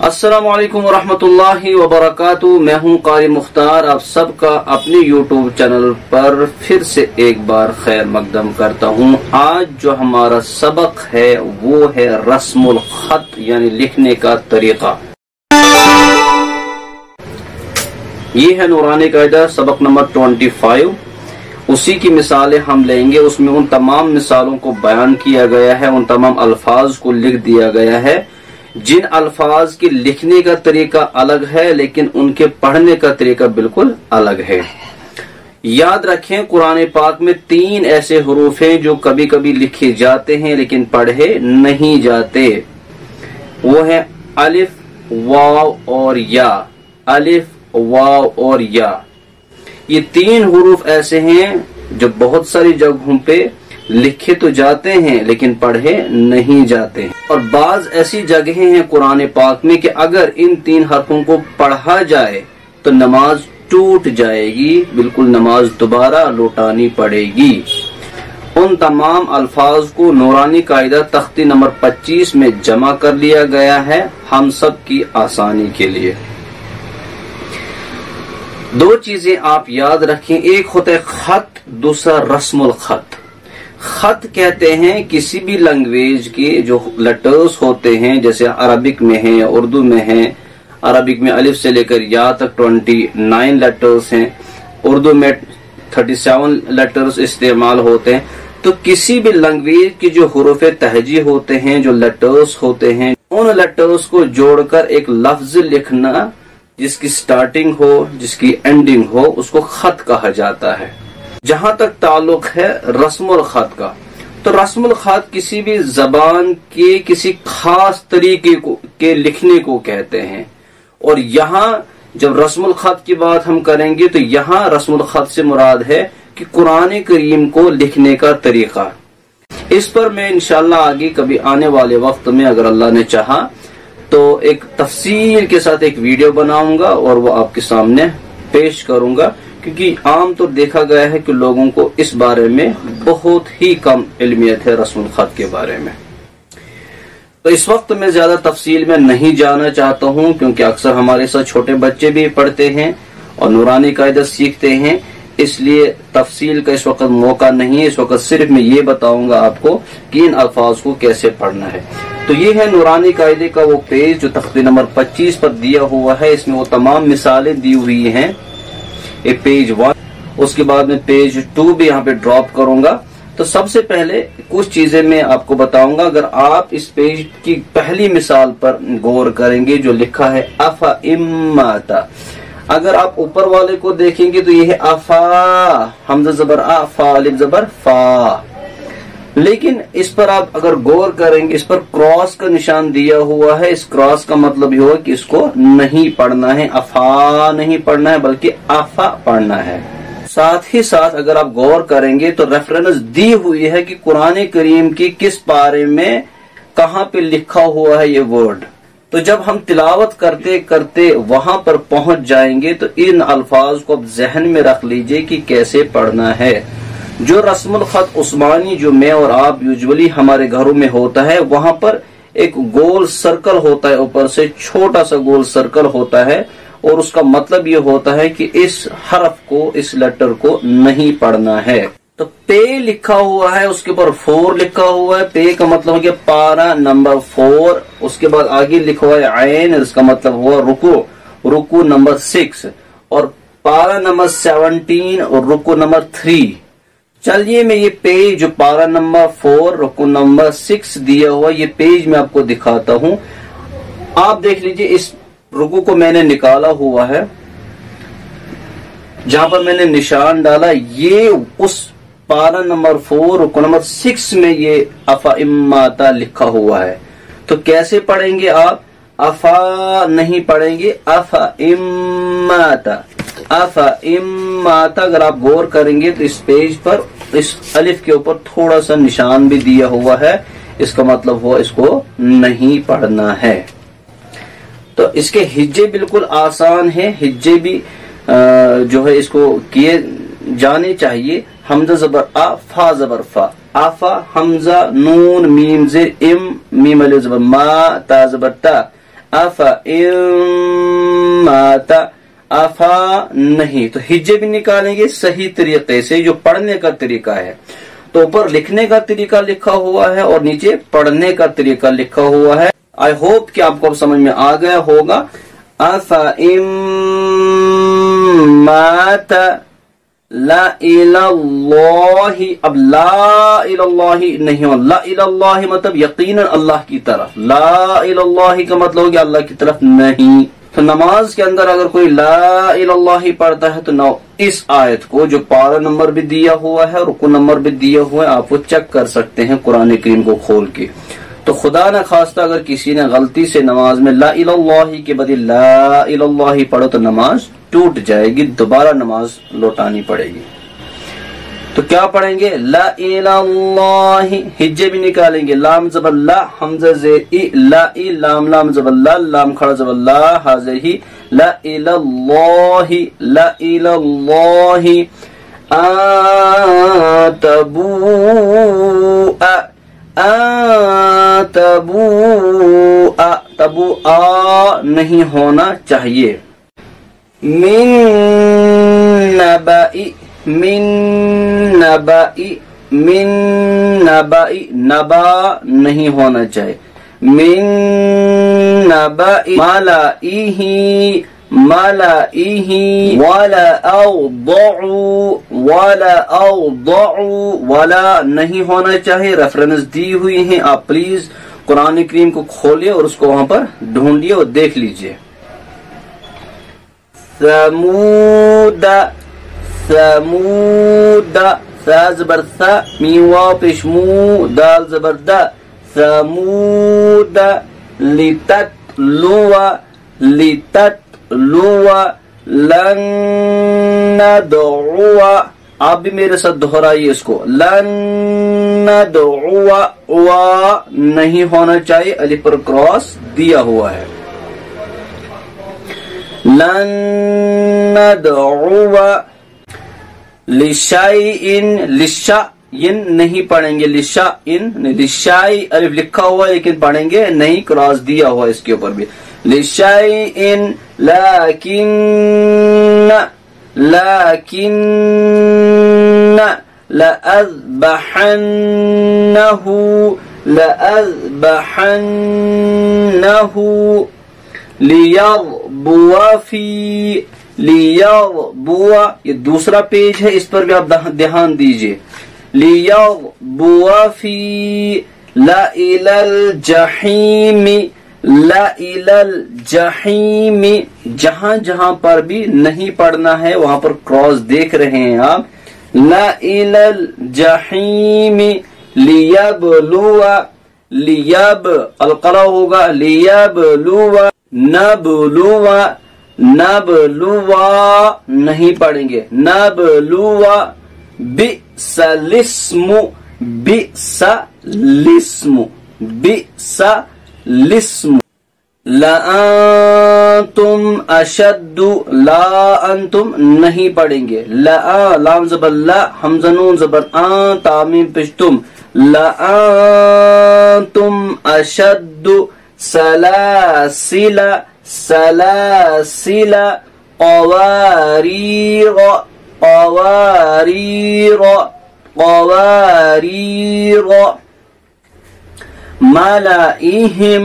अस्सलामु अलैकुम वरहमतुल्लाहि वबरकातुहू। मैं हूं कारी मुख्तार, आप सबका अपने यूट्यूब चैनल पर फिर से एक बार खैर मकदम करता हूं। आज जो हमारा सबक है वो है रस्मुल खत यानी लिखने का तरीका। ये है नूरानी कायदा सबक नंबर 25। उसी की मिसालें हम लेंगे। उसमें उन तमाम मिसालों को बयान किया गया है, उन तमाम अल्फाज को लिख दिया गया है जिन अल्फाज के लिखने का तरीका अलग है लेकिन उनके पढ़ने का तरीका बिल्कुल अलग है। याद रखें, कुरान पाक में 3 ऐसे हरूफ हैं जो कभी कभी लिखे जाते हैं लेकिन पढ़े नहीं जाते। वो है अलिफ, वाव और या। अलिफ, वाव और या, ये 3 हरूफ ऐसे हैं जो बहुत सारी जगहों पे लिखे तो जाते हैं लेकिन पढ़े नहीं जाते हैं। और बाज ऐसी जगहें हैं कुरान पाक में कि अगर इन 3 हरफों को पढ़ा जाए तो नमाज टूट जाएगी, बिल्कुल नमाज दोबारा लौटानी पड़ेगी। उन तमाम अल्फाज को नूरानी कायदा तख्ती नंबर 25 में जमा कर लिया गया है हम सब की आसानी के लिए। 2 चीजें आप याद रखें, एक होता है खत, दूसरा रस्मुल खत। खत कहते हैं किसी भी लैंग्वेज के जो लेटर्स होते हैं, जैसे अरबिक में है, उर्दू में है। अरबिक में अलिफ से लेकर या तक 29 लेटर्स हैं, उर्दू में 37 लेटर्स इस्तेमाल होते हैं। तो किसी भी लैंग्वेज के जो हुरूफ तहजी होते हैं, जो लेटर्स होते हैं, उन लेटर्स को जोड़कर एक लफ्ज लिखना जिसकी स्टार्टिंग हो, जिसकी एंडिंग हो, उसको खत कहा जाता है। जहां तक ताल्लुक है रस्मुल खत का, तो रस्मुल खत किसी भी जबान के किसी खास तरीके के लिखने को कहते हैं। और यहाँ जब रस्मुल खत की बात हम करेंगे तो यहाँ रस्मुल खत से मुराद है कि कुरान करीम को लिखने का तरीका। इस पर मैं इंशाल्लाह आगे कभी आने वाले वक्त में अगर अल्लाह ने चाहा तो एक तफसील के साथ एक वीडियो बनाऊंगा और वो आपके सामने पेश करूंगा, क्योंकि आम तो देखा गया है कि लोगों को इस बारे में बहुत ही कम इल्मियत है रस्मुल खत के बारे में। तो इस वक्त मैं ज्यादा तफसील में नहीं जाना चाहता हूं, क्योंकि अक्सर हमारे साथ छोटे बच्चे भी पढ़ते हैं और नूरानी कायदा सीखते हैं, इसलिए तफसील का इस वक्त मौका नहीं है। इस वक्त सिर्फ मैं ये बताऊंगा आपको कि इन अल्फाज को कैसे पढ़ना है। तो ये है नूरानी कायदे का वो पेज जो तख्ती नंबर 25 पर दिया हुआ है। इसमें वो तमाम मिसालें दी हुई हैं। एक पेज 1, उसके बाद में पेज 2 भी यहाँ पे ड्रॉप करूंगा। तो सबसे पहले कुछ चीजें मैं आपको बताऊंगा। अगर आप इस पेज की पहली मिसाल पर गौर करेंगे जो लिखा है अफा इम्माता, अगर आप ऊपर वाले को देखेंगे तो ये है अफा, हमजा जबर आ, फा अलिफ जबर फा। लेकिन इस पर आप अगर गौर करेंगे, इस पर क्रॉस का निशान दिया हुआ है। इस क्रॉस का मतलब ये हुआ कि इसको नहीं पढ़ना है, अफा नहीं पढ़ना है बल्कि अफा पढ़ना है। साथ ही साथ अगर आप गौर करेंगे तो रेफरेंस दी हुई है कि कुरान करीम की किस पारे में कहां पे लिखा हुआ है ये वर्ड। तो जब हम तिलावत करते करते वहां पर पहुंच जाएंगे तो इन अल्फाज को आप जहन में रख लीजिए कि कैसे पढ़ना है। जो रस्मुल खत उस्मानी जो मैं और आप यूजुअली हमारे घरों में होता है, वहां पर एक गोल सर्कल होता है, ऊपर से छोटा सा गोल सर्कल होता है और उसका मतलब ये होता है कि इस हरफ को, इस लेटर को नहीं पढ़ना है। तो पे लिखा हुआ है, उसके ऊपर 4 लिखा हुआ है। पे का मतलब है कि पारा नंबर 4। उसके बाद आगे लिखा हुआ है आयन, इसका मतलब हुआ रुकू, रुकू नंबर 6। और पारा नंबर 17 और रुकू नंबर 3। चलिए मैं ये पेज जो पारा नंबर 4 रुकू नंबर 6 दिया हुआ, ये पेज मैं आपको दिखाता हूं। आप देख लीजिए, इस रुकू को मैंने निकाला हुआ है, जहां पर मैंने निशान डाला, ये उस पारा नंबर 4 रुकू नंबर 6 में ये अफा इम्माता लिखा हुआ है। तो कैसे पढ़ेंगे आप? अफा नहीं पढ़ेंगे, अफा इम्माता, अफा इम्माता। अगर आप गौर करेंगे तो इस पेज पर इस अलिफ के ऊपर थोड़ा सा निशान भी दिया हुआ है, इसका मतलब हुआ इसको नहीं पढ़ना है। तो इसके हिज्जे बिल्कुल आसान है, हिज्जे भी जो है इसको किए جانے چاہیے حمزہ زبر آ فا زبر فا آفا حمزہ نون میم زیر ام میم الف زبر ما تا زبر تا آفا ام ماتا آفا نہیں. تو ہجے بھی نکالیں گے صحیح طریقے سے جو پڑھنے کا طریقہ ہے. تو اوپر لکھنے کا طریقہ لکھا ہوا ہے اور نیچے پڑھنے کا طریقہ لکھا ہوا ہے. آئی ہوپ کہ آپ کو اب سمجھ میں آ گیا ہوگا. آفا ام ماتا لا الہ اللہ. اب لا الہ اللہ نہیں ہو. لا الہ اللہ مطلب یقیناً اللہ کی طرف. لا الہ اللہ کا مطلب ہو گیا اللہ کی طرف نہیں. تو نماز کے اندر اگر کوئی لا الہ اللہ پڑھتا ہے تو اس آیت کو جو پارہ نمبر بھی دیا ہوا ہے رکوع نمبر بھی دیا ہوا ہے آپ وہ چیک کر سکتے ہیں قرآن کریم کو کھول کے. تو خدا نہ خواستہ اگر کسی نے غلطی سے نماز میں لا الہ اللہ کے بدلے لا الہ اللہ پڑھو تو نماز ٹوٹ جائے گی. دوبارہ نماز لوٹانی پڑے گی. تو کیا پڑھیں گے؟ لا الہ اللہ. ہجے بھی نکالیں گے. لام زبر لا حمزہ زیر ای لا ای لام لام زبر لا لام کھڑا زبر لا حاضر ہی لا الہ اللہ لا الہ اللہ. تبو آ نہیں ہونا چاہیے. من نبائی من نبائی من نبائی نبا نہیں ہونا چاہیے. من نبائی ملائہی ملائہی ولا اوضعوا ولا اوضعوا ولا نہیں ہونا چاہیے. ریفرنس دی ہوئی ہیں. آپ پلیز قرآن کریم کو کھولئے اور اس کو وہاں پر ڈھونڈیے اور دیکھ لیجئے. ثمود ثمود ثا زبر ثا میم واو پیش مو دال زبر دا ثمود لتتلو لتتلو لن ندعو. آپ بھی میرے ساتھ دہرائیے اس کو. لن ندعو وا نہیں ہونا چاہیے. الف پر کراس دیا ہوا ہے. لن ندعو لشیء لشیء نہیں پڑھیں گے. لشیء لشیء الف لکھا ہوا ہے لیکن پڑھیں گے نہیں. کراس دیا ہوا اس کے اوپر بھی. لشیء لیکن لیکن لأذبحنه لأذبحنه لیربو فی لیربو. یہ دوسرا پیج ہے اس پر بھی آپ دھیان دیجئے. لیربو فی لا الی الجحیم لا الی الجحیم. جہاں جہاں پر بھی نہیں پڑھنا ہے وہاں پر کراس دیکھ رہے ہیں آپ. لا الی الجحیم لیبلو لیب القلا ہوگا لیبلو نبلو نبلو نہیں پڑھیں گے. نبلو بئس الاسم بئس الاسم بئس الاسم. لأنتم اشد لا انتم نہیں پڑھیں گے. لا لام زبر لا حمزہ نون زبر آن تامیم پشتم. لأنتم اشد سلاسل سلاسل قوارير قوارير قوارير. ملائهم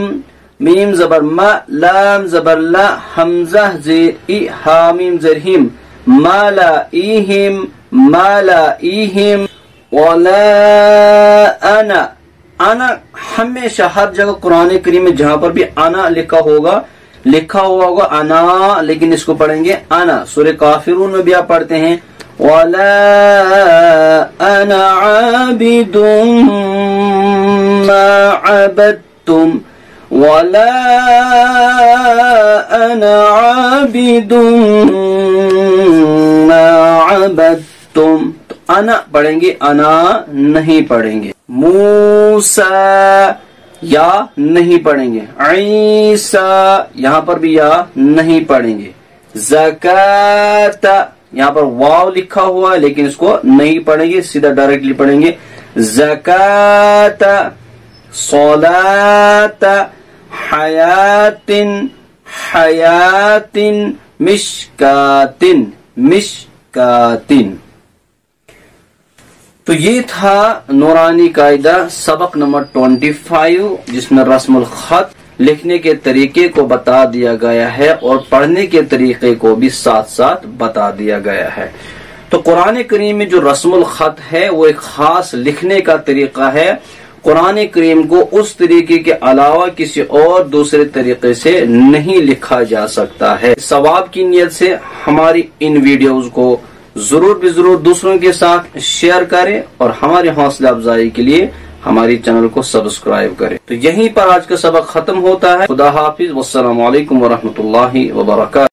میم زبر ما لام زبر لا حمزہ زیر ای حامیم زرہم. ملائهم ملائهم. ولا انا انا ہمیشہ ہر جگہ قرآن کریم میں جہاں پر بھی انا لکھا ہوا ہوگا انا لیکن اس کو پڑھیں گے انا. سورہ کافرون میں بھی آپ پڑھتے ہیں ولا انا عابد ما عبدتم ولا انا عابد ما عبدتم. انا پڑھیں گے انا نہیں پڑھیں گے. موسیٰ یا نہیں پڑھیں گے. عیسیٰ یہاں پر بھی یا نہیں پڑھیں گے. زکات यहाँ पर वाव लिखा हुआ है लेकिन इसको नहीं पढ़ेंगे, सीधा डायरेक्टली पढ़ेंगे ज़कात, सलात, हयातिन, हयातिन, मिशकातिन, मिशकातिन। तो ये था नूरानी कायदा सबक नंबर 25, जिसमें रस्मुल खत लिखने के तरीके को बता दिया गया है और पढ़ने के तरीके को भी साथ साथ बता दिया गया है। तो कुरान करीम में जो रस्मुल खत है वो एक खास लिखने का तरीका है। कुरान करीम को उस तरीके के अलावा किसी और दूसरे तरीके से नहीं लिखा जा सकता है। सवाब की नियत से हमारी इन वीडियोस को जरूर दूसरों के साथ शेयर करें और हमारे हौसला अफजाई के लिए हमारी चैनल को सब्सक्राइब करें। तो यहीं पर आज का सबक खत्म होता है। खुदा हाफिज, वस्सलामु अलैकुम वरहमतुल्लाहि वबरकातुहू।